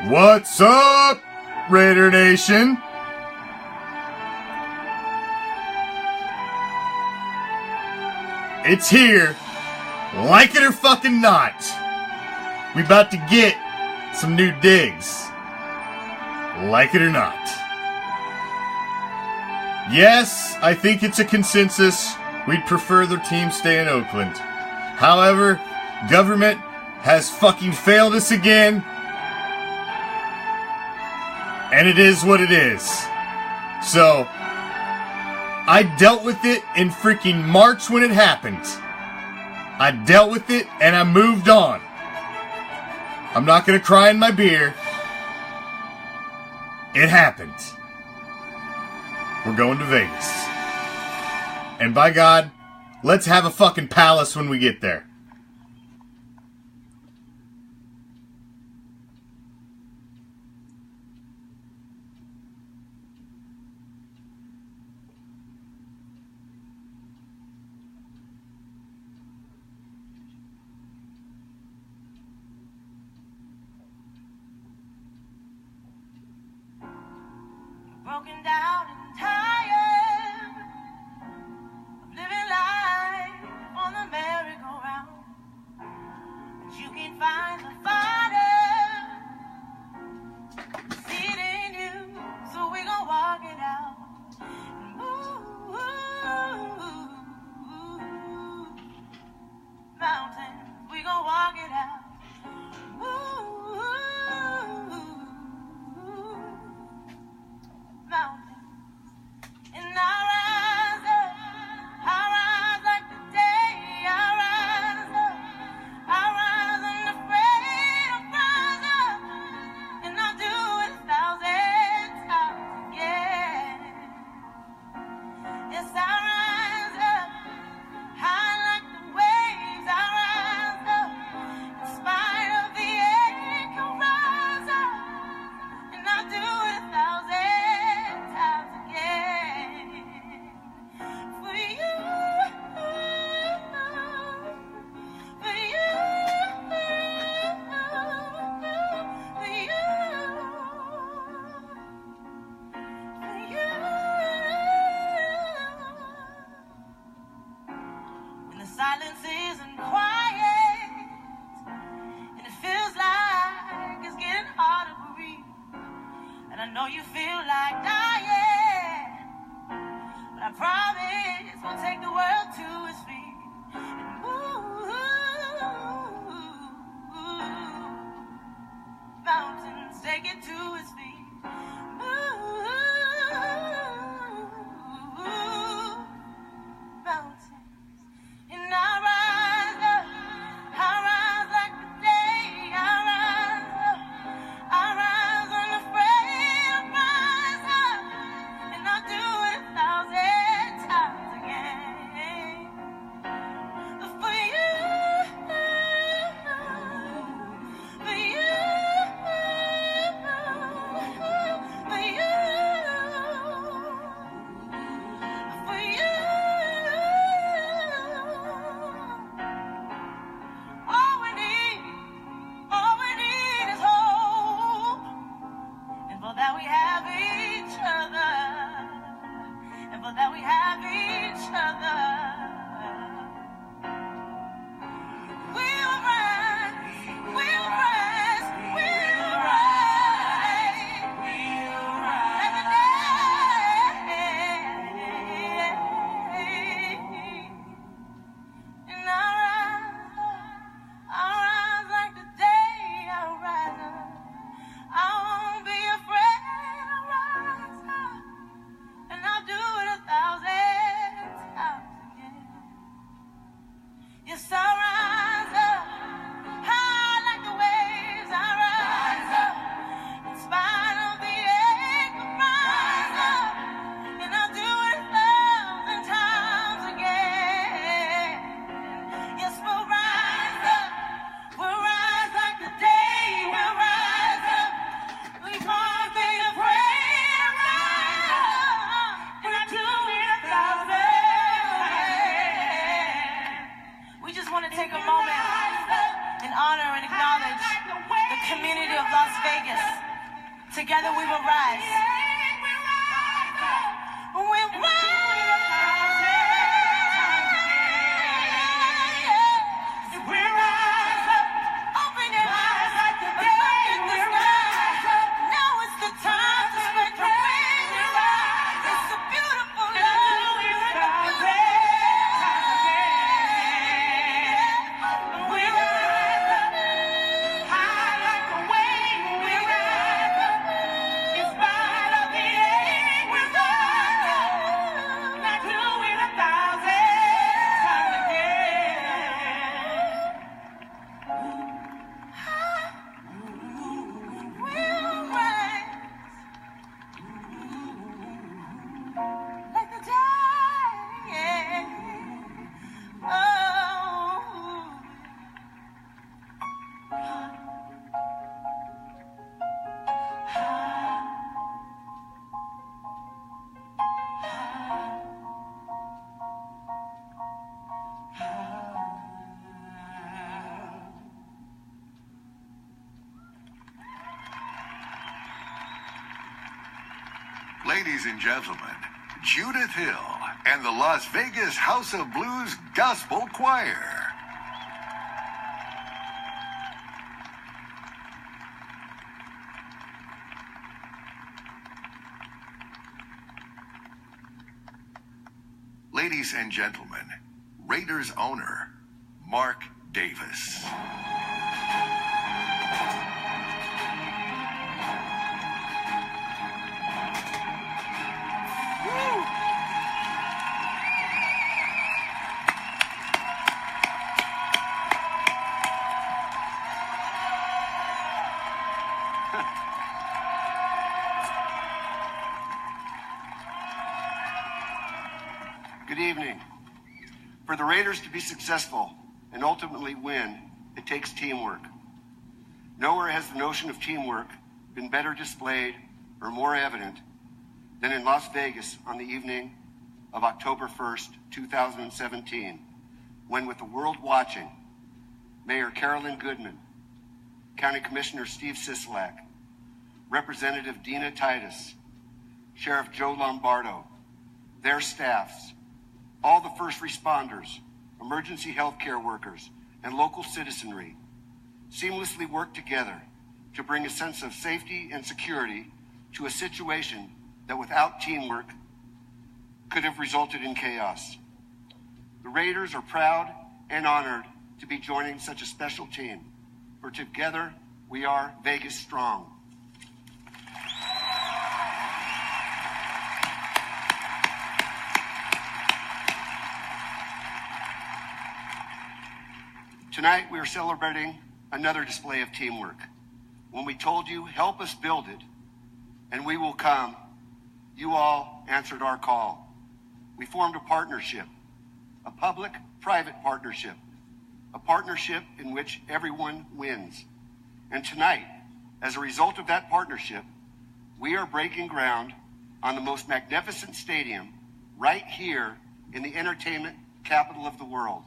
What's up, Raider Nation? It's here, like it or fucking not. We about to get some new digs, like it or not. Yes, I think it's a consensus. We'd prefer their team stay in Oakland. However, government has fucking failed us again. And it is what it is. So, I dealt with it in freaking March when it happened. I dealt with it and I moved on. I'm not gonna cry in my beer. It happened. We're going to Vegas. And by God, let's have a fucking palace when we get there. Broken down and tired of living life on the merry-go-round, but you can find the fire seed in you, so we gon' walk it out. Mountains, we gon' walk it out. Silence isn't quiet, and it feels like it's getting harder to breathe. And I know you feel like dying, but I promise we'll take the world to its feet. And mountains, take it to its feet. Mountains. And I rise like the day. I rise unafraid. I rise up, and I'll do it 1,000 times again. For you, for you, for you, for you. All we need is hope, and for that we have each other, and for that we have each other. We'll rise, we'll rise, we'll rise, we'll rise every day. And I rise like the day. I rise up. I won't be afraid. I rise up, and I'll do it 1,000 times again. Yes, I rise up, high like the waves. I rise up, in spite of the ache. I rise up, and I'll do it 1,000 times again. Yes, we'll rise up. We'll rise like the day. We'll rise up. We won't be afraid. Rise up, and I'll do it 1,000. We just want to take a moment and honor and acknowledge the community of Las Vegas. Together we will rise. We rise. Ladies and gentlemen, Judith Hill and the Las Vegas House of Blues Gospel Choir. Ladies and gentlemen, Raiders owner, Mark Davis. Good evening. For the Raiders to be successful and ultimately win, it takes teamwork. Nowhere has the notion of teamwork been better displayed or more evident than in Las Vegas on the evening of October 1st, 2017, when, with the world watching, Mayor Carolyn Goodman, County Commissioner Steve Sisolak, Representative Dina Titus, Sheriff Joe Lombardo, their staffs, all the first responders, emergency healthcare workers, and local citizenry seamlessly worked together to bring a sense of safety and security to a situation that without teamwork could have resulted in chaos. The Raiders are proud and honored to be joining such a special team, for together we are Vegas strong. Tonight, we are celebrating another display of teamwork. When we told you, help us build it, and we will come, you all answered our call. We formed a partnership, a public-private partnership, a partnership in which everyone wins. And tonight, as a result of that partnership, we are breaking ground on the most magnificent stadium right here in the entertainment capital of the world.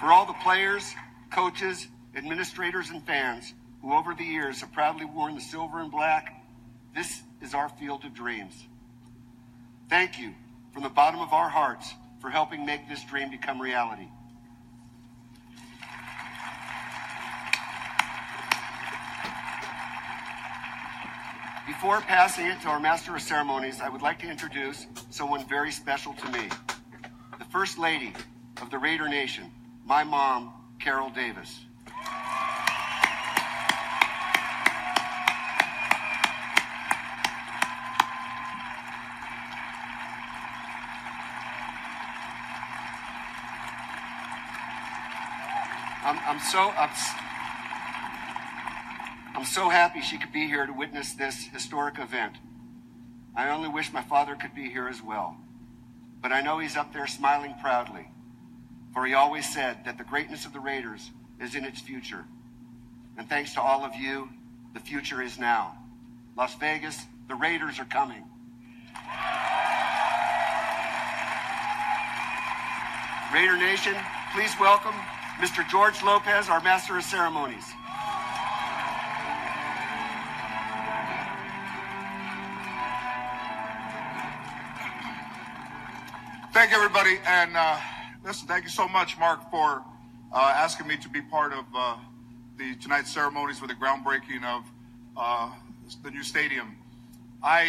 For all the players, coaches, administrators, and fans who over the years have proudly worn the silver and black, this is our field of dreams. Thank you from the bottom of our hearts for helping make this dream become reality. Before passing it to our Master of Ceremonies, I would like to introduce someone very special to me, the First Lady of the Raider Nation, my mom, Carol Davis. I'm so happy she could be here to witness this historic event. I only wish my father could be here as well, but I know he's up there smiling proudly. For he always said that the greatness of the Raiders is in its future. And thanks to all of you, the future is now. Las Vegas, the Raiders are coming. Raider Nation, please welcome Mr. George Lopez, our Master of Ceremonies. Thank you, everybody. And listen, thank you so much, Mark, for asking me to be part of tonight's ceremonies for the groundbreaking of the new stadium. I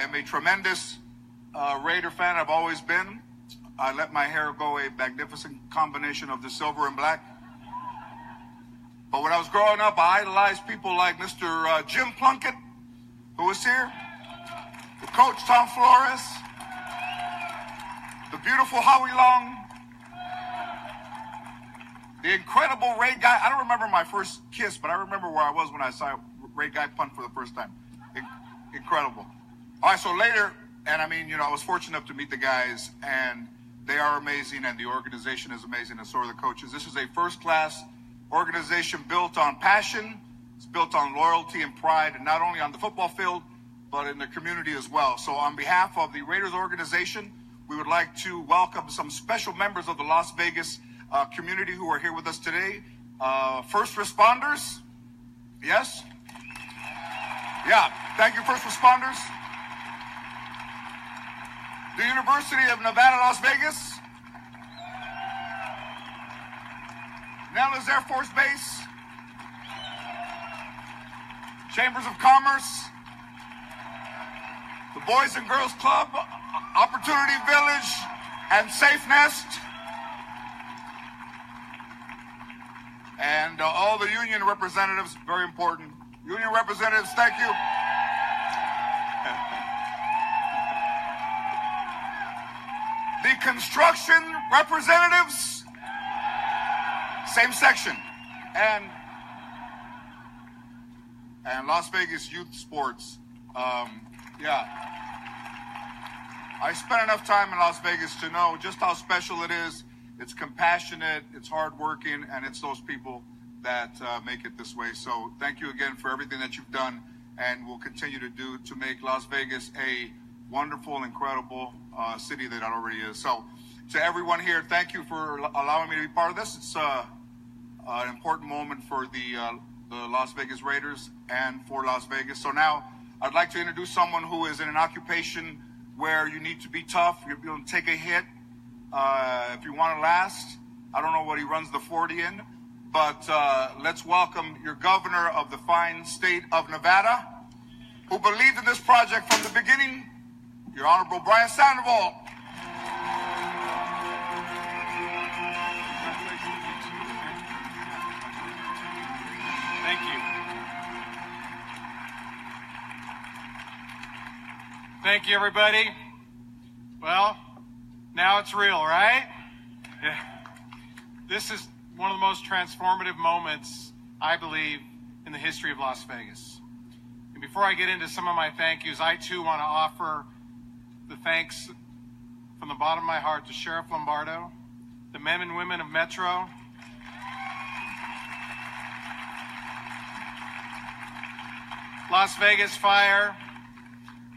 am a tremendous Raider fan. I've always been. I let my hair go a magnificent combination of the silver and black. But when I was growing up, I idolized people like Mr. Jim Plunkett, who was here, the coach Tom Flores, the beautiful Howie Long, the incredible Ray Guy. I don't remember my first kiss, but I remember where I was when I saw Ray Guy punt for the first time. Incredible. All right, so later, and I mean, I was fortunate enough to meet the guys, and they are amazing, and the organization is amazing, and so are the coaches. This is a first-class organization built on passion. It's built on loyalty and pride, and not only on the football field, but in the community as well. So on behalf of the Raiders organization, we would like to welcome some special members of the Las Vegas community who are here with us today. First responders. Yes? Yeah, thank you, first responders. The University of Nevada, Las Vegas. Nellis Air Force Base. Chambers of Commerce. The Boys and Girls Club, Opportunity Village, and Safe Nest. And all the union representatives, very important. Union representatives, thank you. The construction representatives, same section. And Las Vegas Youth Sports. Yeah. I spent enough time in Las Vegas to know just how special it is. It's compassionate, it's hardworking, and it's those people that make it this way. So thank you again for everything that you've done and will continue to do to make Las Vegas a wonderful, incredible city that it already is. So to everyone here, thank you for allowing me to be part of this. It's an important moment for the Las Vegas Raiders and for Las Vegas. So now I'd like to introduce someone who is in an occupation where you need to be tough. You're going to take a hit if you want to last. I don't know what he runs the 40 in, but let's welcome your governor of the fine state of Nevada, who believed in this project from the beginning, your Honorable Brian Sandoval. Thank you. Thank you, everybody. Well, now it's real, right? Yeah. This is one of the most transformative moments, I believe, in the history of Las Vegas. And before I get into some of my thank yous, I too want to offer the thanks from the bottom of my heart to Sheriff Lombardo, the men and women of Metro, Las Vegas Fire,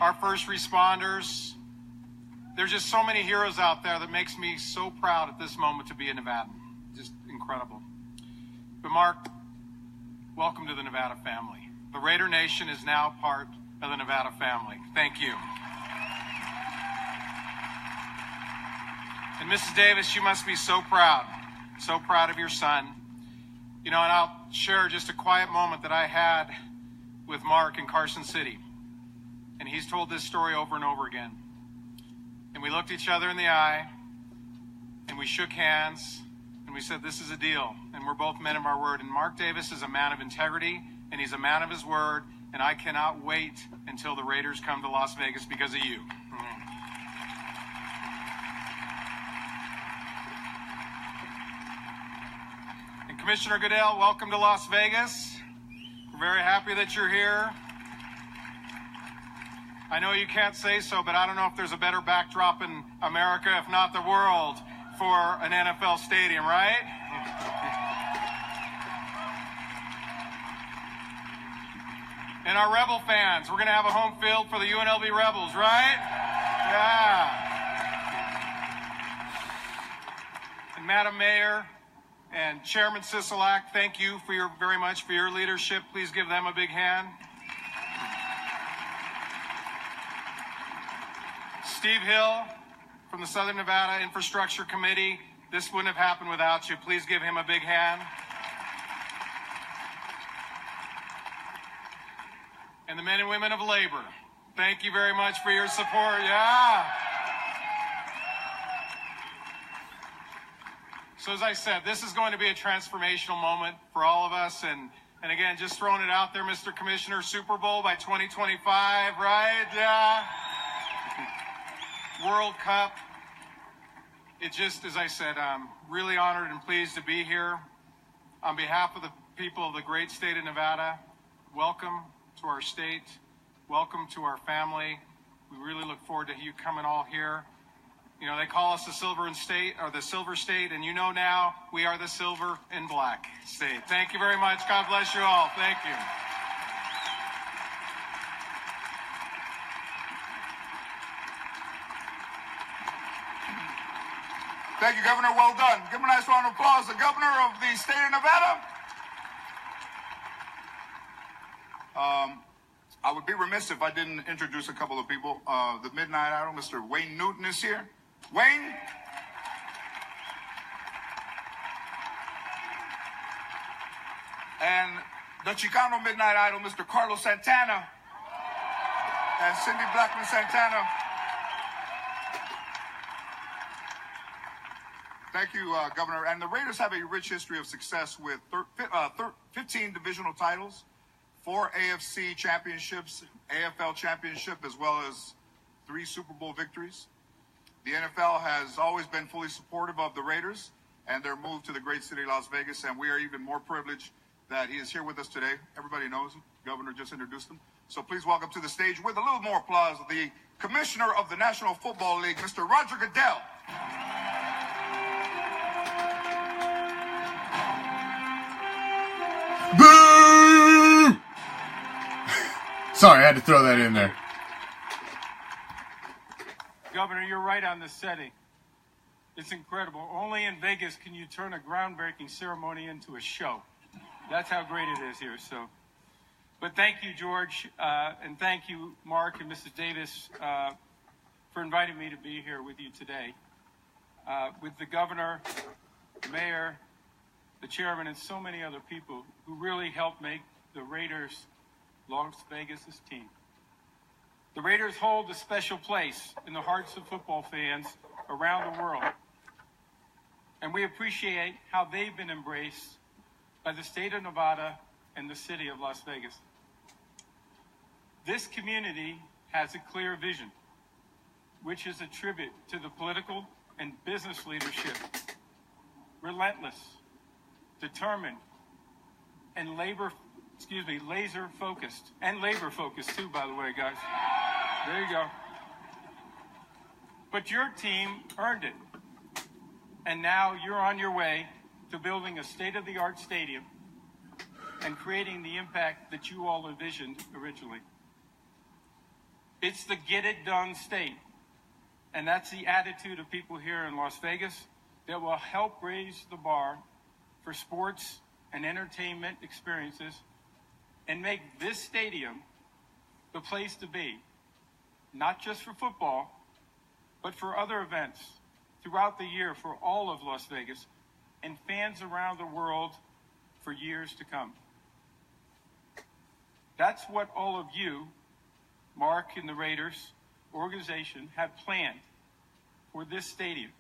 our first responders. There's just so many heroes out there that makes me so proud at this moment to be a Nevadan. Just incredible. But Mark, welcome to the Nevada family. The Raider Nation is now part of the Nevada family. Thank you. And Mrs. Davis, you must be so proud of your son. And I'll share just a quiet moment that I had with Mark in Carson City. And he's told this story over and over again. And we looked each other in the eye, and we shook hands, and we said, this is a deal. And we're both men of our word. And Mark Davis is a man of integrity, and he's a man of his word, and I cannot wait until the Raiders come to Las Vegas because of you. And Commissioner Goodell, welcome to Las Vegas. We're very happy that you're here. I know you can't say so, but I don't know if there's a better backdrop in America, if not the world, for an NFL stadium, right? And our Rebel fans, we're going to have a home field for the UNLV Rebels, right? Yeah. And Madam Mayor and Chairman Sisolak, thank you very much for your leadership. Please give them a big hand. Steve Hill from the Southern Nevada Infrastructure Committee. This wouldn't have happened without you. Please give him a big hand. And the men and women of labor, thank you very much for your support. Yeah. So as I said, this is going to be a transformational moment for all of us. And again, just throwing it out there, Mr. Commissioner, Super Bowl by 2025, right? Yeah. World Cup. It just, as I said, I'm really honored and pleased to be here. On behalf of the people of the great state of Nevada, welcome to our state. Welcome to our family. We really look forward to you coming all here. You know, they call us the Silver State, or the Silver State, and you know now we are the Silver and Black State. Thank you very much. God bless you all. Thank you. Thank you, Governor. Well done. Give him a nice round of applause. The Governor of the state of Nevada. I would be remiss if I didn't introduce a couple of people. The Midnight Idol, Mr. Wayne Newton is here. Wayne. And the Chicano Midnight Idol, Mr. Carlos Santana. And Cindy Blackman Santana. Thank you, Governor. And the Raiders have a rich history of success with 15 divisional titles, 4 AFC championships, AFL championship, as well as 3 Super Bowl victories. The NFL has always been fully supportive of the Raiders and their move to the great city of Las Vegas, and we are even more privileged that he is here with us today. Everybody knows him. Governor just introduced him. So please welcome to the stage, with a little more applause, the Commissioner of the National Football League, Mr. Roger Goodell. Boo! Sorry, I had to throw that in there. Governor, you're right on the setting. It's incredible. Only in Vegas can you turn a groundbreaking ceremony into a show. That's how great it is here. But thank you, George, and thank you, Mark and Mrs. Davis, for inviting me to be here with you today. With the governor, the mayor, the chairman, and so many other people who really helped make the Raiders Las Vegas' team. The Raiders hold a special place in the hearts of football fans around the world, and we appreciate how they've been embraced by the state of Nevada and the city of Las Vegas. This community has a clear vision, which is a tribute to the political and business leadership, relentless, determined, and laser focused, and labor focused too, by the way, guys. There you go. But your team earned it. And now you're on your way to building a state-of-the-art stadium and creating the impact that you all envisioned originally. It's the get-it-done state. And that's the attitude of people here in Las Vegas that will help raise the bar for sports and entertainment experiences and make this stadium the place to be, not just for football, but for other events throughout the year for all of Las Vegas and fans around the world for years to come. That's what all of you, Mark and the Raiders organization, have planned for this stadium,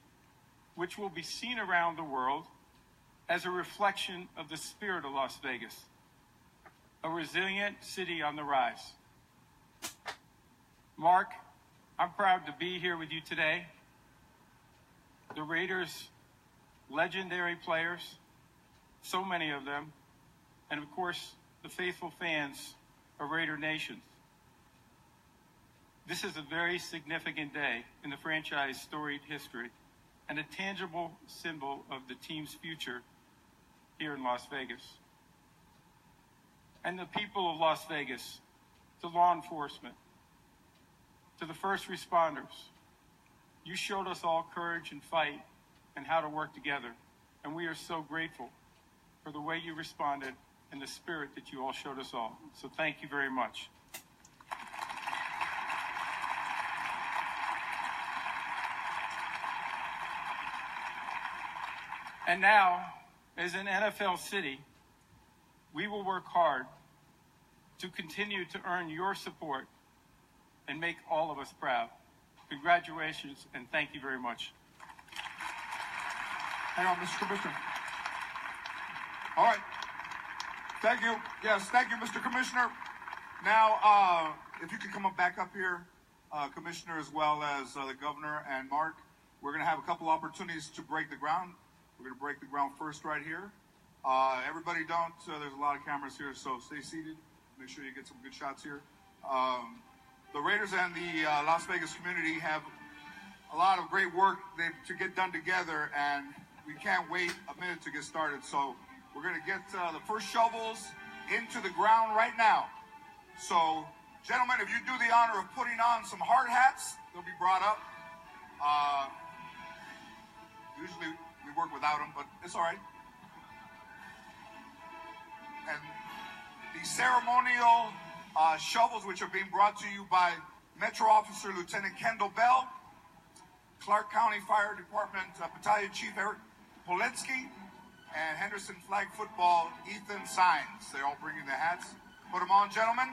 which will be seen around the world as a reflection of the spirit of Las Vegas, a resilient city on the rise. Mark, I'm proud to be here with you today. The Raiders' legendary players, so many of them, and of course, the faithful fans of Raider Nation. This is a very significant day in the franchise's storied history and a tangible symbol of the team's future here in Las Vegas. And the people of Las Vegas, to law enforcement, to the first responders, you showed us all courage and fight and how to work together. And we are so grateful for the way you responded and the spirit that you all showed us all. So thank you very much. And now, as an NFL city, we will work hard to continue to earn your support and make all of us proud. Congratulations, and thank you very much. Hang on, Mr. Commissioner. All right. Thank you. Yes, thank you, Mr. Commissioner. Now, if you could come back up here, Commissioner, as well as the Governor and Mark, we're going to have a couple opportunities to break the ground. We're going to break the ground first right here. Everybody don't, there's a lot of cameras here, so stay seated. Make sure you get some good shots here. The Raiders and the Las Vegas community have a lot of great work to get done together, and we can't wait a minute to get started. So we're going to get the first shovels into the ground right now. So, gentlemen, if you do the honor of putting on some hard hats, they'll be brought up. Usually we work without them, but it's all right. And the ceremonial shovels, which are being brought to you by Metro Officer Lieutenant Kendall Bell, Clark County Fire Department Battalion Chief Eric Poletsky, and Henderson Flag Football Ethan Sines. They're all bringing the hats. Put them on, gentlemen.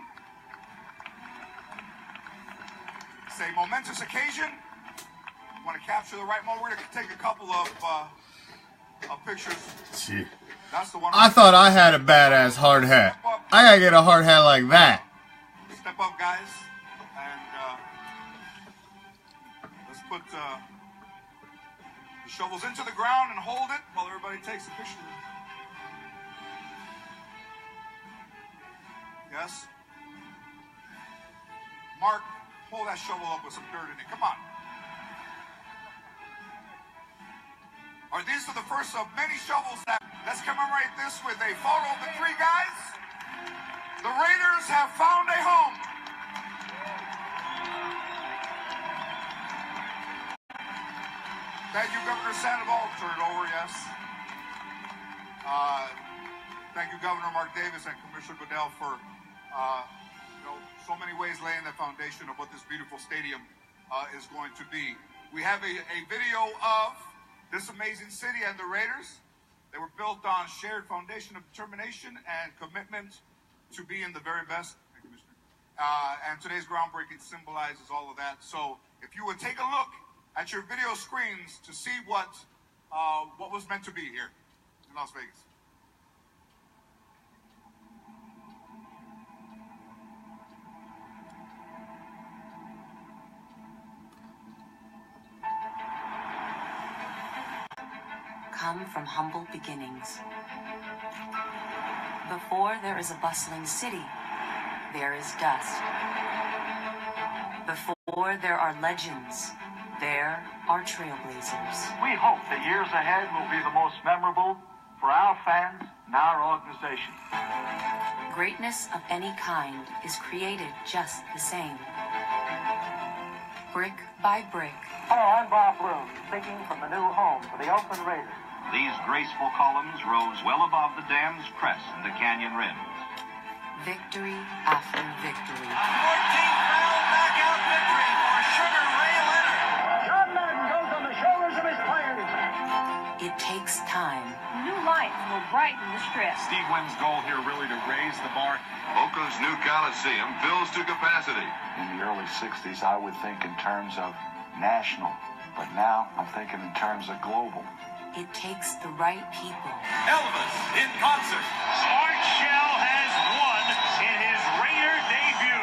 It's a momentous occasion. Want to capture the right moment. We're going to take a couple of pictures. Gee. That's the one. I thought I had a badass hard hat. I gotta get a hard hat like that. Step up, guys, and let's put the shovels into the ground and hold it while everybody takes a picture. Yes? Mark, hold that shovel up with some dirt in it. Come on. Are these are the first of many shovels that, let's commemorate this with a photo of the three guys. The Raiders have found a home. Thank you, Governor Sandoval. Turn it over, yes. Thank you, Governor Mark Davis and Commissioner Goodell for, so many ways laying the foundation of what this beautiful stadium is going to be. We have a video of this amazing city and the Raiders. They were built on shared foundation of determination and commitment to be in the very best. Thank you, Commissioner. And today's groundbreaking symbolizes all of that. So if you would take a look at your video screens to see what was meant to be here in Las Vegas. Come from humble beginnings. Before there is a bustling city, there is dust. Before there are legends, there are trailblazers. We hope the years ahead will be the most memorable for our fans and our organization. Greatness of any kind is created just the same. Brick by brick. Hello, I'm Bob Bloom, speaking from the new home for the Oakland Raiders. These graceful columns rose well above the dam's crest and the canyon rims. Victory after victory. 14th round knockout victory for Sugar Ray Leonard. John Madden goes on the shoulders of his players. It takes time. New life will brighten the strip. Steve Wynn's goal here really to raise the bar. Oakland's new Coliseum fills to capacity. In the early 60s, I would think in terms of national, but now I'm thinking in terms of global. It takes the right people. Elvis in concert. Art Shell has won in his Raider debut.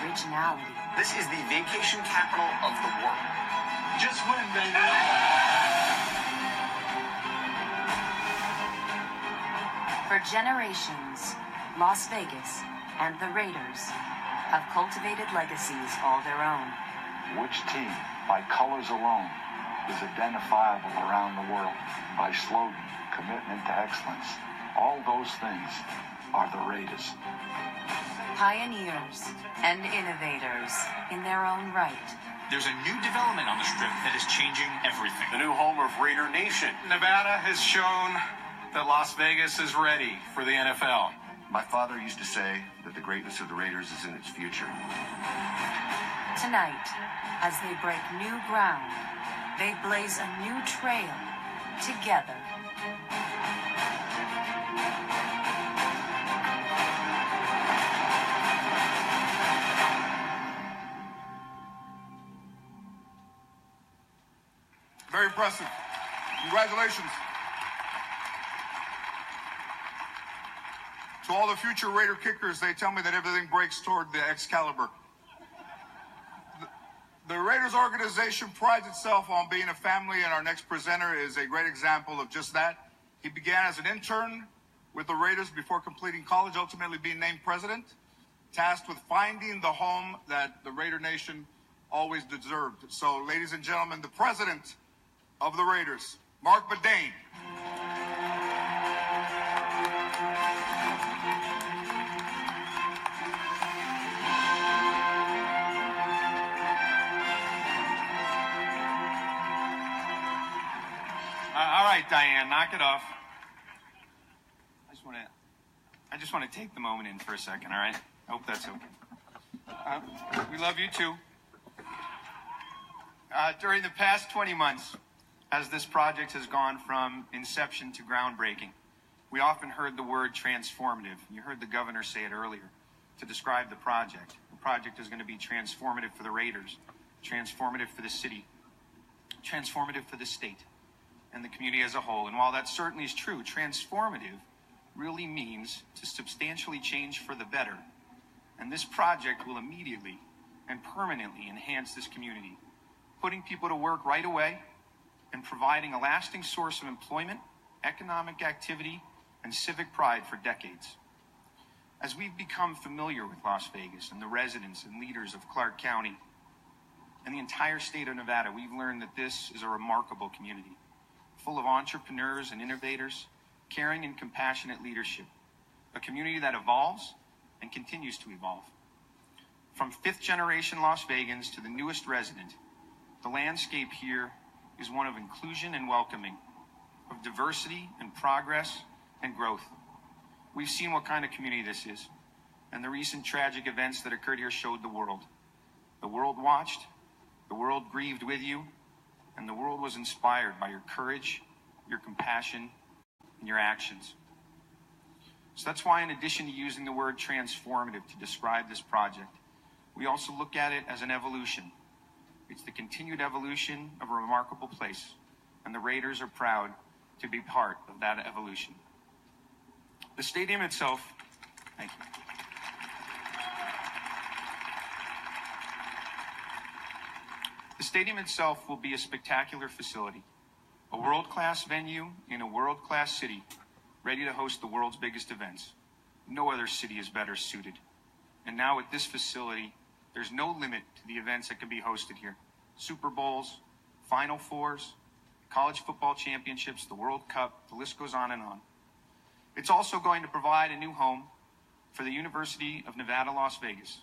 Originality. This is the vacation capital of the world. Just win, baby. For generations, Las Vegas and the Raiders have cultivated legacies all their own. Which team, by colors alone, is identifiable around the world by slogan, commitment to excellence. All those things are the Raiders. Pioneers and innovators in their own right. There's a new development on the strip strip that is changing everything. The new home of Raider Nation. Nevada has shown that Las Vegas is ready for the NFL. My father used to say that the greatness of the Raiders is in its future. Tonight, as they break new ground, they blaze a new trail together. Very impressive. Congratulations. To all the future Raider kickers, they tell me that everything breaks toward the Excalibur. The Raiders organization prides itself on being a family, and our next presenter is a great example of just that. He began as an intern with the Raiders before completing college, ultimately being named president, tasked with finding the home that the Raider Nation always deserved. So, ladies and gentlemen, the president of the Raiders, Mark Bedane. All right, Diane, knock it off. I just want to take the moment in for a second, all right? I hope that's okay. We love you too. During the past 20 months, as this project has gone from inception to groundbreaking, we often heard the word transformative. You heard the governor say it earlier to describe the project. The project is going to be transformative for the Raiders, transformative for the city, transformative for the state, and the community as a whole. And while that certainly is true, transformative really means to substantially change for the better. And this project will immediately and permanently enhance this community, putting people to work right away and providing a lasting source of employment, economic activity, and civic pride for decades. As we've become familiar with Las Vegas and the residents and leaders of Clark County and the entire state of Nevada, we've learned that this is a remarkable community, full of entrepreneurs and innovators, caring and compassionate leadership, a community that evolves and continues to evolve. From fifth-generation Las Vegans to the newest resident, the landscape here is one of inclusion and welcoming, of diversity and progress and growth. We've seen what kind of community this is, and the recent tragic events that occurred here showed the world. The world watched, the world grieved with you, and the world was inspired by your courage, your compassion, and your actions. So that's why, in addition to using the word transformative to describe this project, we also look at it as an evolution. It's the continued evolution of a remarkable place, and the Raiders are proud to be part of that evolution. The stadium itself, thank you. The stadium itself will be a spectacular facility, a world-class venue in a world-class city, ready to host the world's biggest events. No other city is better suited. And now with this facility, there's no limit to the events that can be hosted here. Super Bowls, Final Fours, college football championships, the World Cup, the list goes on and on. It's also going to provide a new home for the University of Nevada, Las Vegas,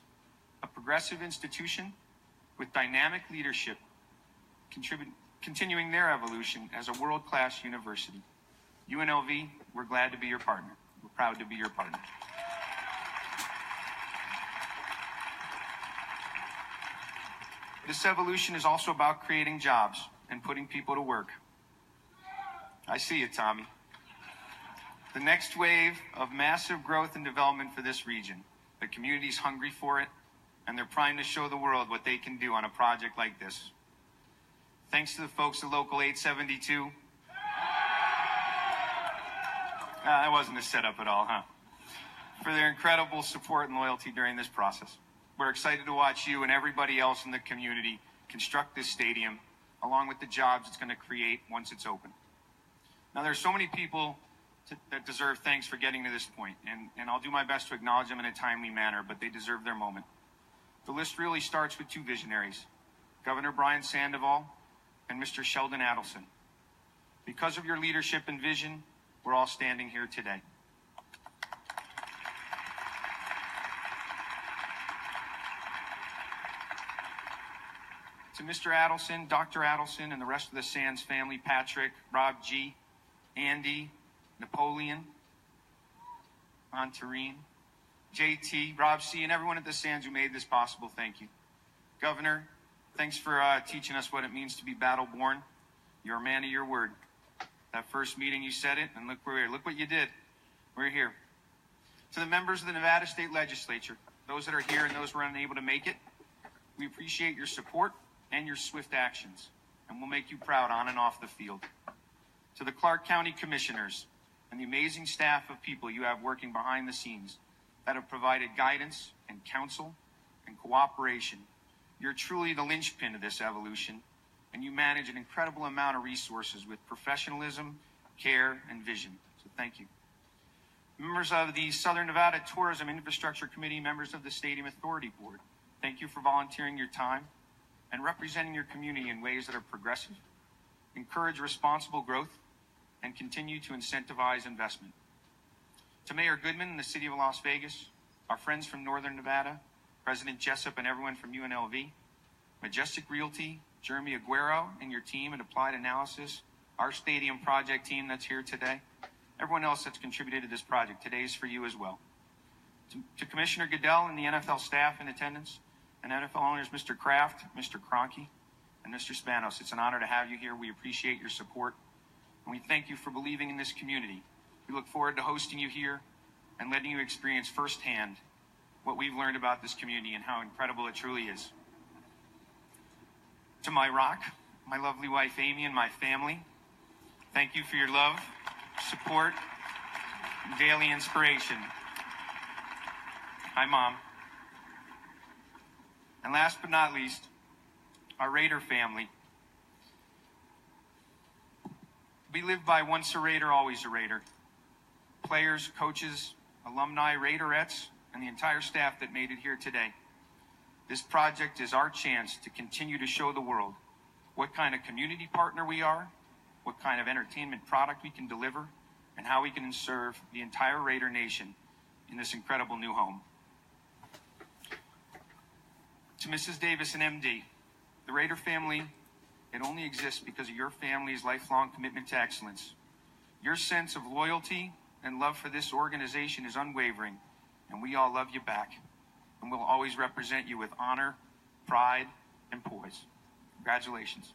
a progressive institution with dynamic leadership, continuing their evolution as a world-class university. UNLV, we're glad to be your partner. We're proud to be your partner. This evolution is also about creating jobs and putting people to work. I see you, Tommy. The next wave of massive growth and development for this region. The community's hungry for it, and they're primed to show the world what they can do on a project like this. Thanks to the folks at Local 872. That wasn't a setup at all, huh? For their incredible support and loyalty during this process. We're excited to watch you and everybody else in the community construct this stadium, along with the jobs it's going to create once it's open. Now, there's so many people that deserve thanks for getting to this point, and I'll do my best to acknowledge them in a timely manner, but they deserve their moment. The list really starts with two visionaries, Governor Brian Sandoval and Mr. Sheldon Adelson. Because of your leadership and vision, we're all standing here today. To Mr. Adelson, Dr. Adelson, and the rest of the Sands family, Patrick, Rob G., Andy, Napoleon, Monterine, JT, Rob C., and everyone at the Sands who made this possible, thank you. Governor, thanks for teaching us what it means to be battle-born. You're a man of your word. That first meeting you said it, and look, we're here. Look what you did. We're here. To the members of the Nevada State Legislature, those that are here and those who are unable to make it, we appreciate your support and your swift actions, and we'll make you proud on and off the field. To the Clark County Commissioners and the amazing staff of people you have working behind the scenes that have provided guidance and counsel and cooperation, you're truly the linchpin of this evolution, and you manage an incredible amount of resources with professionalism, care, and vision. So thank you. Members of the Southern Nevada Tourism Infrastructure Committee, members of the Stadium Authority Board, thank you for volunteering your time and representing your community in ways that are progressive, encourage responsible growth, and continue to incentivize investment. To Mayor Goodman and the City of Las Vegas, our friends from Northern Nevada, President Jessup and everyone from UNLV, Majestic Realty, Jeremy Aguero and your team at Applied Analysis, our stadium project team that's here today, everyone else that's contributed to this project, today is for you as well. To Commissioner Goodell and the NFL staff in attendance, and NFL owners Mr. Kraft, Mr. Kroenke, and Mr. Spanos, it's an honor to have you here. We appreciate your support, and we thank you for believing in this community. We look forward to hosting you here and letting you experience firsthand what we've learned about this community and how incredible it truly is. To my rock, my lovely wife Amy, and my family, thank you for your love, support, and daily inspiration. Hi, Mom. And last but not least, our Raider family. We live by once a Raider, always a Raider. Players, coaches, alumni, Raiderettes, and the entire staff that made it here today. This project is our chance to continue to show the world what kind of community partner we are, what kind of entertainment product we can deliver, and how we can serve the entire Raider Nation in this incredible new home. To Mrs. Davis and MD, the Raider family, it only exists because of your family's lifelong commitment to excellence. Your sense of loyalty and love for this organization is unwavering, and we all love you back. And we'll always represent you with honor, pride, and poise. Congratulations.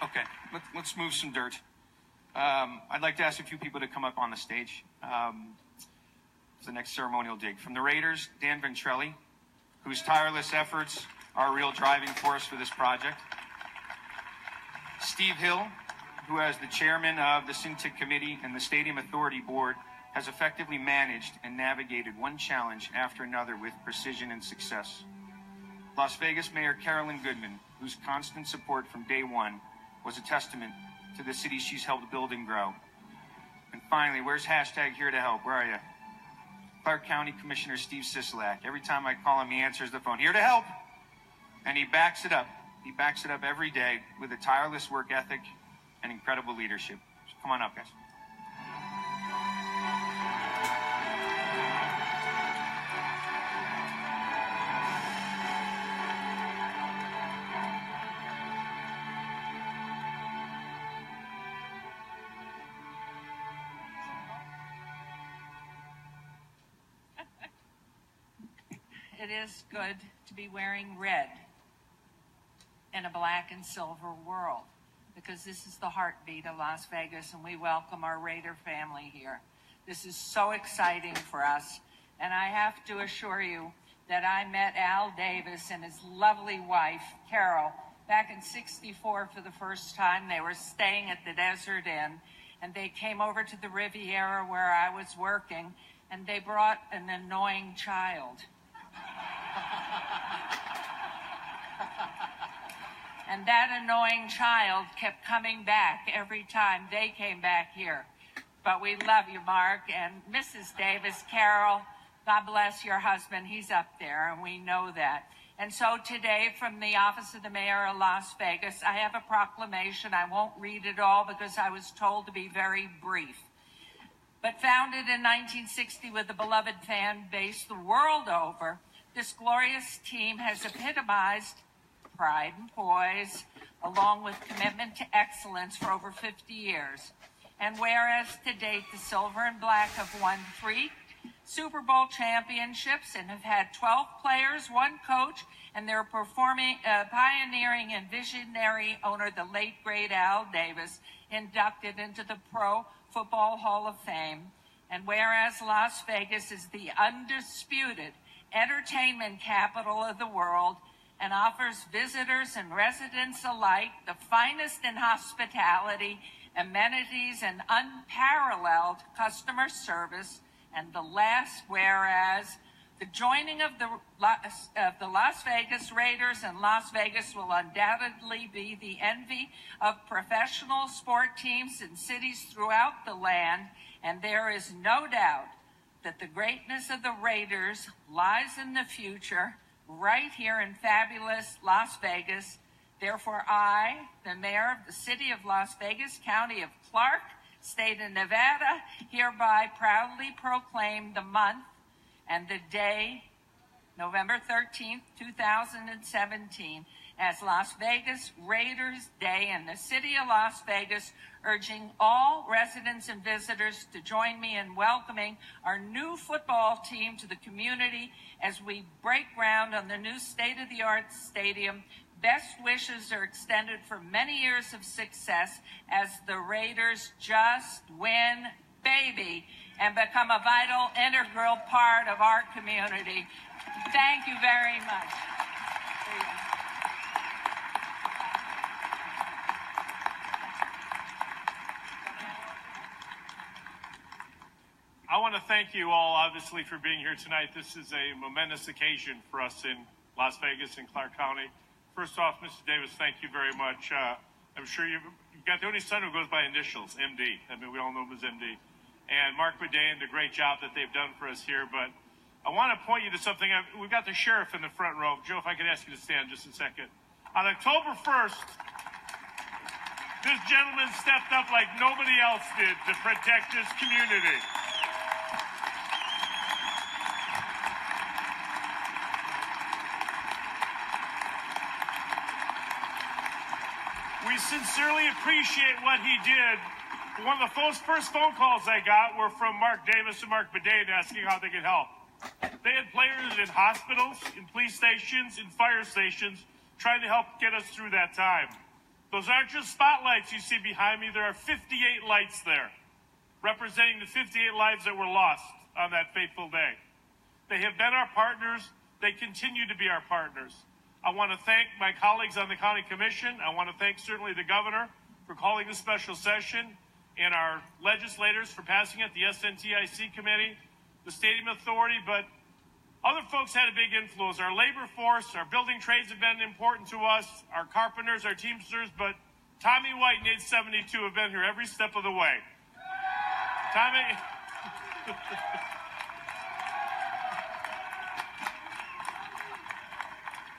Okay, let's move some dirt. I'd like to ask a few people to come up on the stage for the next ceremonial dig. From the Raiders, Dan Ventrelli, whose tireless efforts are a real driving force for this project. Steve Hill, who as the chairman of the Syntic Committee and the Stadium Authority Board has effectively managed and navigated one challenge after another with precision and success. Las Vegas Mayor Carolyn Goodman, whose constant support from day one was a testament to the city she's helped build and grow. And finally, where's hashtag here to help? Where are you? Clark County Commissioner Steve Sisolak. Every time I call him, he answers the phone, here to help. And he backs it up. He backs it up every day with a tireless work ethic and incredible leadership. So come on up, guys. It is good to be wearing red in a black and silver world, because this is the heartbeat of Las Vegas, and we welcome our Raider family here. This is so exciting for us, and I have to assure you that I met Al Davis and his lovely wife, Carol, back in '64 for the first time. They were staying at the Desert Inn, and they came over to the Riviera where I was working, and they brought an annoying child. And that annoying child kept coming back every time they came back here. But we love you, Mark. And Mrs. Davis, Carol, God bless your husband. He's up there, and we know that. And so today, from the Office of the Mayor of Las Vegas, I have a proclamation. I won't read it all because I was told to be very brief. But founded in 1960 with a beloved fan base the world over, this glorious team has epitomized pride and poise, along with commitment to excellence for over 50 years. And whereas to date the Silver and Black have won 3 Super Bowl championships and have had 12 players, 1 coach, and their pioneering and visionary owner, the late great Al Davis, inducted into the Pro Football Hall of Fame. And whereas Las Vegas is the undisputed entertainment capital of the world and offers visitors and residents alike the finest in hospitality, amenities, and unparalleled customer service. And the last whereas, the joining of the Las Vegas Raiders and Las Vegas will undoubtedly be the envy of professional sport teams in cities throughout the land, and there is no doubt that the greatness of the Raiders lies in the future, right here in fabulous Las Vegas. Therefore, I, the mayor of the city of Las Vegas, county of Clark, state of Nevada, hereby proudly proclaim the month and the day, November 13th, 2017, as Las Vegas Raiders Day in the city of Las Vegas, urging all residents and visitors to join me in welcoming our new football team to the community as we break ground on the new state-of-the-art stadium. Best wishes are extended for many years of success as the Raiders just win, baby, and become a vital, integral part of our community. Thank you very much. I want to thank you all, obviously, for being here tonight. This is a momentous occasion for us in Las Vegas and Clark County. First off, Mr. Davis, thank you very much. I'm sure you've got the only son who goes by initials, MD. I mean, we all know him as MD. And Mark Bedain, the great job that they've done for us here. But I want to point you to something. We've got the sheriff in the front row. Joe, if I could ask you to stand just a second. On October 1st, this gentleman stepped up like nobody else did to protect this community. We sincerely appreciate what he did. One of the first phone calls I got were from Mark Davis and Mark Bedain asking how they could help. They had players in hospitals, in police stations, in fire stations, trying to help get us through that time. Those aren't just spotlights you see behind me. There are 58 lights there, representing the 58 lives that were lost on that fateful day. They have been our partners. They continue to be our partners. I want to thank my colleagues on the County Commission. I want to thank certainly the governor for calling this special session and our legislators for passing it, the SNTIC committee, the Stadium Authority, but other folks had a big influence. Our labor force, our building trades have been important to us, our carpenters, our teamsters, but Tommy White and 872 have been here every step of the way. Tommy...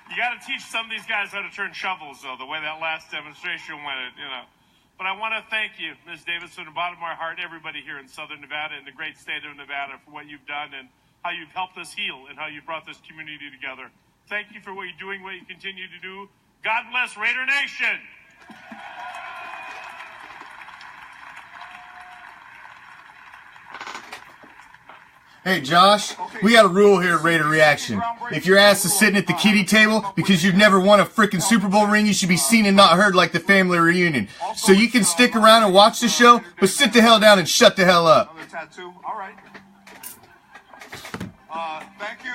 You got to teach some of these guys how to turn shovels, though, the way that last demonstration went, you know. But I want to thank you, Ms. Davis, from the bottom of my heart, everybody here in Southern Nevada and the great state of Nevada for what you've done and how you've helped us heal and how you've brought this community together. Thank you for what you're doing, what you continue to do. God bless Raider Nation. Hey, Josh, we got a rule here at Raider Reaction. If your ass is sitting at the kiddie table because you've never won a freaking Super Bowl ring, you should be seen and not heard like the family reunion. So you can stick around and watch the show, but sit the hell down and shut the hell up. Another tattoo. All right. Thank you.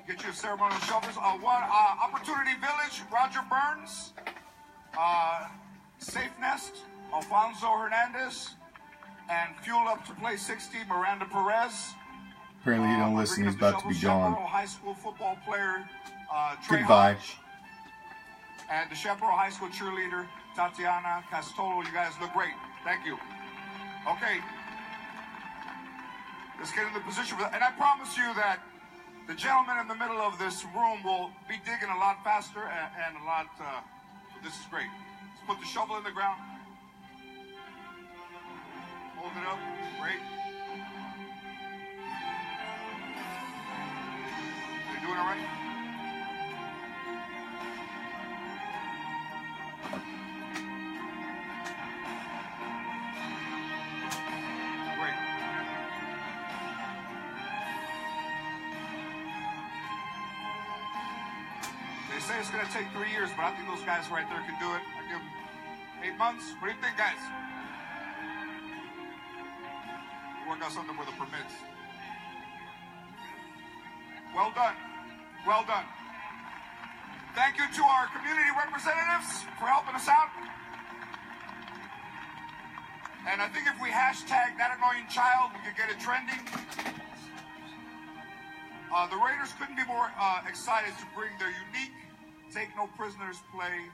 Get you a ceremonial shovels. Opportunity Village, Roger Burns. Safe Nest, Alfonso Hernandez. And Fuel Up to Play 60, Miranda Perez. Apparently he don't listen, he's about to be gone. High School football player, Trey Goodbye. Hodge. And the Chaparral High School cheerleader, Tatiana Castolo. You guys look great. Thank you. Okay. Let's get in the position. And I promise you that the gentleman in the middle of this room will be digging a lot faster and a lot... this is great. Let's put the shovel in the ground. Hold it up. Great. right? Great. They say it's going to take 3 years, but I think those guys right there can do it. I give them 8 months. What do you think, guys? We'll work out something with the permits. Well done. Well done. Thank you to our community representatives for helping us out. And I think if we hashtag that annoying child, we could get it trending. The Raiders couldn't be more excited to bring their unique take no prisoners play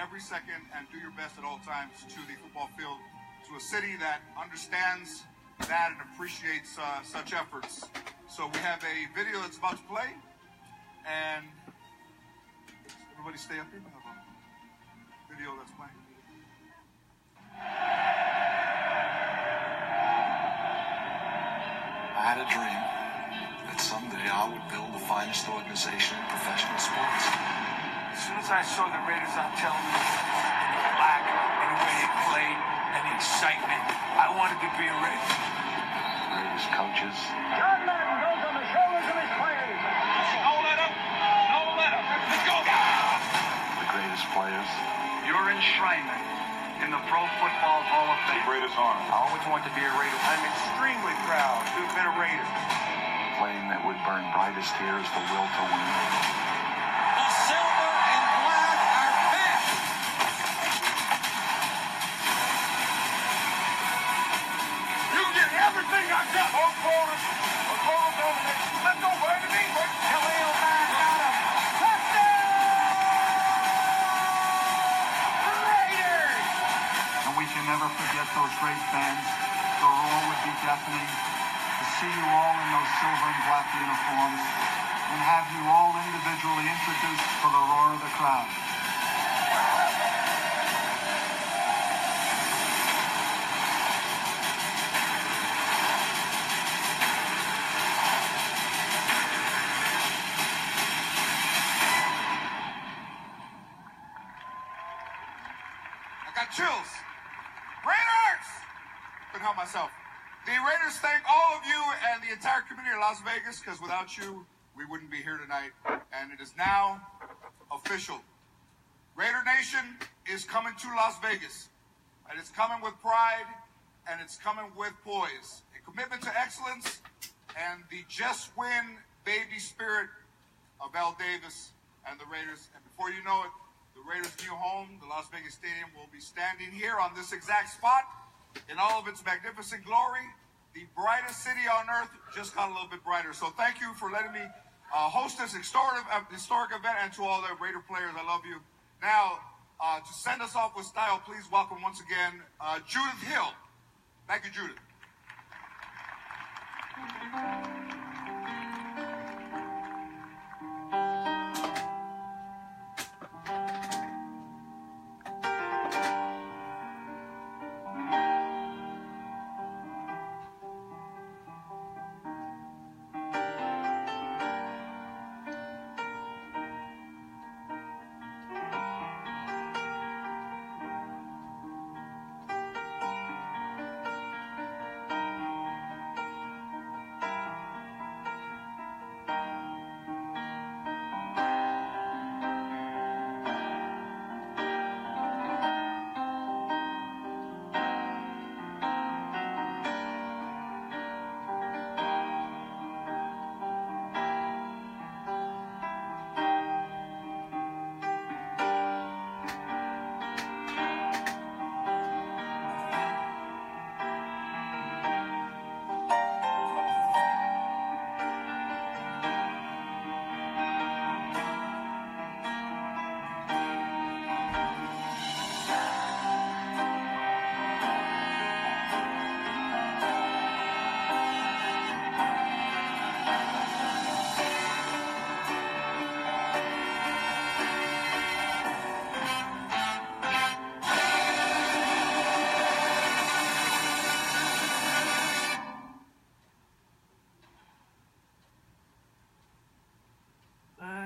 every second and do your best at all times to the football field, to a city that understands that and appreciates such efforts. So we have a video that's about to play, and everybody stay up here. We have a video that's playing. I had a dream that someday I would build the finest organization in professional sports. As soon as I saw the Raiders on television, and the black, and the way they played, and the excitement, I wanted to be a Raider. The greatest coaches. John Madden goes on the shoulders of his players. No let up. No let up. Let's go. The greatest players. Your enshrinement in the Pro Football Hall of Fame. The greatest honor. I always wanted to be a Raider. I'm extremely proud to have been a Raider. Flame that would burn brightest here is the will to win. The silver and black are back. You get everything I got. Let's go, baby. Khalil Mack got him. Touchdown! Raiders! And we can never forget those great fans. The roar would be deafening. To see you all in those silver and black uniforms and have you all individually introduced for the roar of the crowd. I got chills. Raiders! Couldn't help myself. The Raiders thank all of you and the entire community of Las Vegas, because without you, we wouldn't be here tonight. And it is now official. Raider Nation is coming to Las Vegas. And it's coming with pride, and it's coming with poise. A commitment to excellence and the just win baby spirit of Al Davis and the Raiders. And before you know it, the Raiders' new home, the Las Vegas Stadium, will be standing here on this exact spot in all of its magnificent glory. The brightest city on earth just got a little bit brighter. So thank you for letting me host this historic event, and to all the Raider players, I love you. Now, to send us off with style, please welcome once again Judith Hill. Thank you, Judith.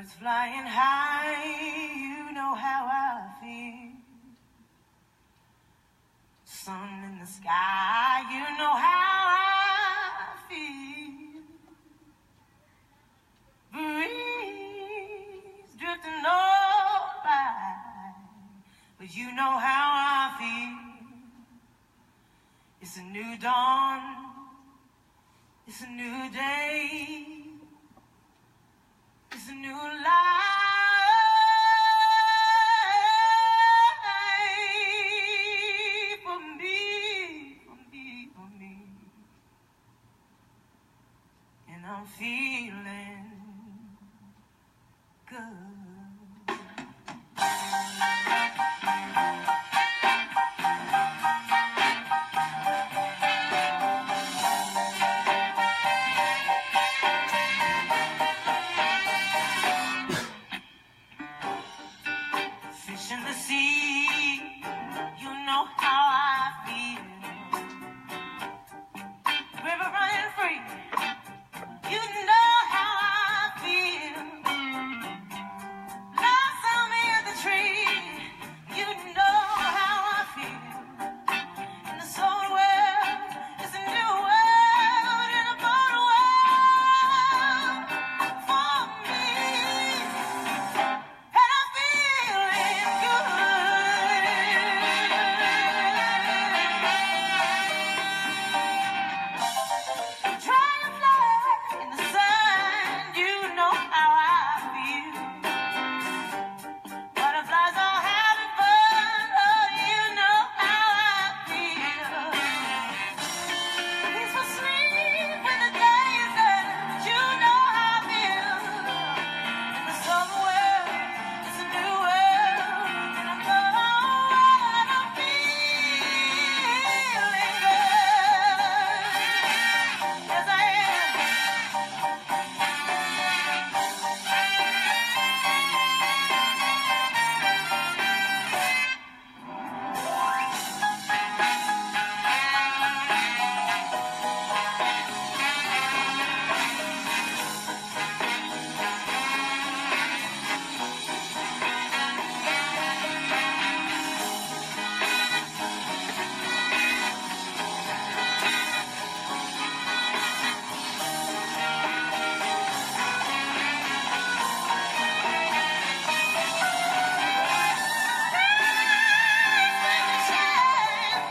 Birds flying high, you know how I feel. Sun in the sky, you know how I feel. Breeze drifting all by, but you know how I feel. It's a new dawn, it's a new day, it's a new life for me, for me, for me. And I'm feeling good. Fish in the sea, you know how I feel. River running free, you know how I feel. Blossom in the tree, you know how I feel. In the soul world, it's a new world in a bold world for me. And I'm feeling good. Dragonfly in the sun, you know how I feel. Butterflies are having fun, oh, you know how I feel. Peaceful sleep when the day is done, you know how I feel. In the summer world, it's a new world, and I'm feeling good. Yes, I am.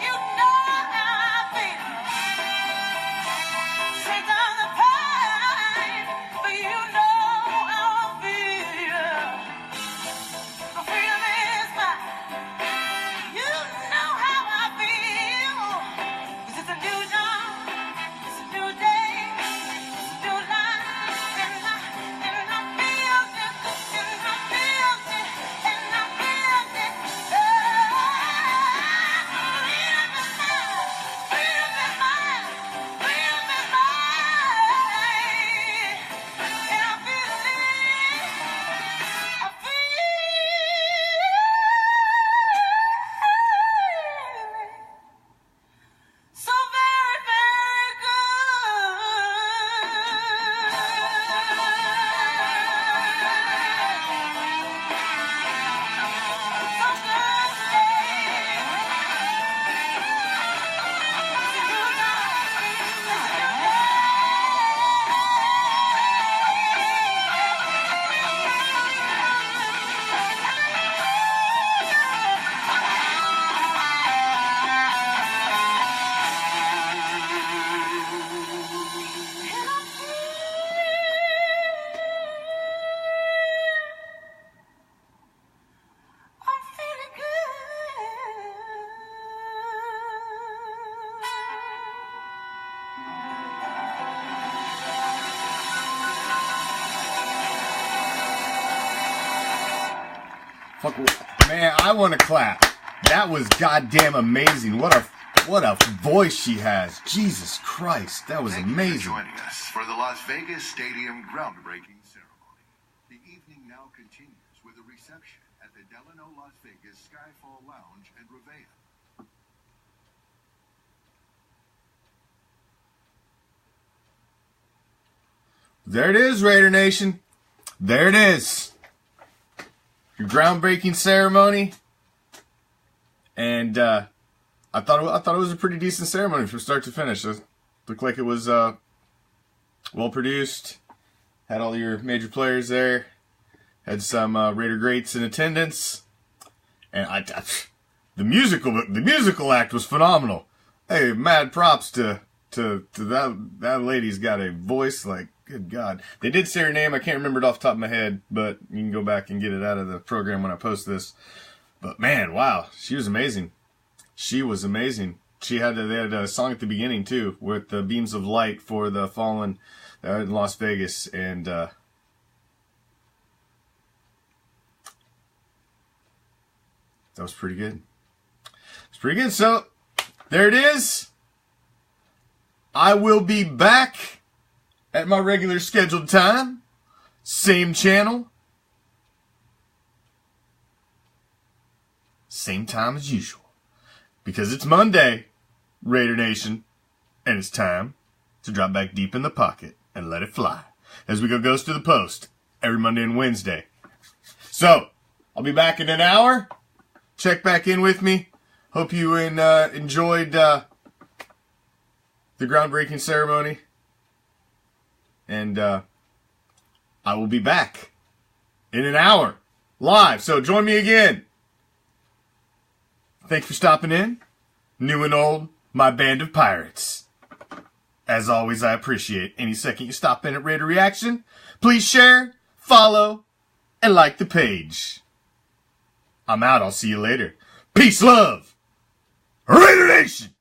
You know how I feel. Straight down the pipe, but you know how I feel. The freedom is mine. You know how I feel. 'Cause it's a new dawn, it's a new day, it's a new life, and I feel it, and I feel it, and I feel it. Freedom is mine, freedom is mine, and I feel it. I feel so very, very I'm feeling Fuck, man, I want to clap. That was goddamn amazing. What a voice she has. Jesus Christ, that was Thank you amazing. for joining us for the Las Vegas Stadium groundbreaking ceremony. The evening now continues with a reception at the Delano Las Vegas Skyfall Lounge and Reveille. There it is, Raider Nation. There it is. groundbreaking ceremony, and I thought it was a pretty decent ceremony from start to finish. It looked like it was well produced. Had all your major players there. Had some Raider greats in attendance, and the musical act was phenomenal. Hey, mad props to that lady's got a voice like, good God. They did say her name. I can't remember it off the top of my head, but you can go back and get it out of the program when I post this. But man, wow, she was amazing. She was amazing. They had a song at the beginning too, with the beams of light for the fallen in Las Vegas, and that was pretty good. It's pretty good. So there it is. I will be back at my regular scheduled time, same channel, same time as usual, because it's Monday, Raider Nation, and it's time to drop back deep in the pocket and let it fly as we go Ghost to the Post every Monday and Wednesday. So I'll be back in an hour. Check back in with me. Hope you enjoyed the groundbreaking ceremony. And I will be back in an hour live. So join me again. Thanks for stopping in. New and old, my band of pirates. As always, I appreciate any second you stop in at Raider Reaction. Please share, follow, and like the page. I'm out. I'll see you later. Peace, love. Raider Nation!